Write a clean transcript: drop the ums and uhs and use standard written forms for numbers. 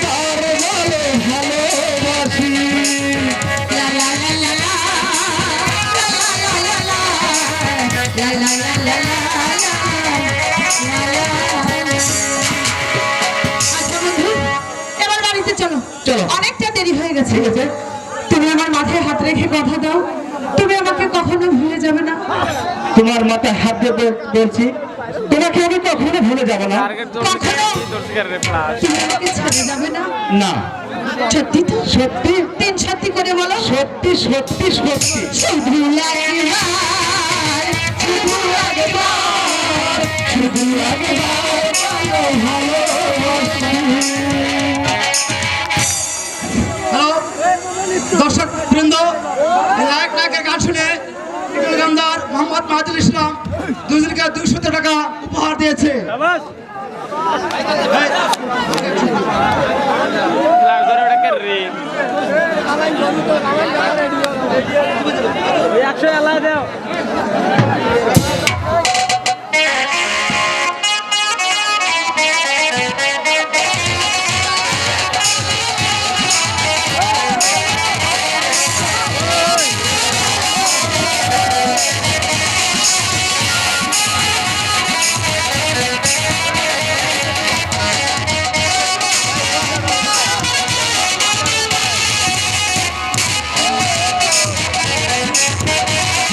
কার বলে ভালোবাসি লা লা লা লা লা, লা লা লা লা লা, লা লা লা লা লা, লা লা লা। আচ্ছা বন্ধু, এবার বাড়িতে চলো। চলো। অনেকটা দেরি হয়ে গেছে। ঠিক আছে তুমি আমার মাথায় হাত রেখে কথা দাও, তুমি আমাকে কখনো ভুলে যাবে না। তোমার মাথায় হাত দিয়ে বলছি তোমাকে আমি কখনো ভুলে যাব না কখনো তুমি আমাকে ছেড়ে যাবে না। না সত্যি তো? সত্যি তিন সত্যি করে বলো। সত্যি সত্যি সত্যি শুধু একবার, শুধু একবার, শুধু একবার ভালোবাসি। হ্যালো দর্শক বৃন্দ, লাইক লাইকের গান শুনে গান্ধার মোহাম্মদ মাহাদুল ইসলাম দুজনকে 200 টাকা উপহার দিয়েছে। একশো এলাই দেও।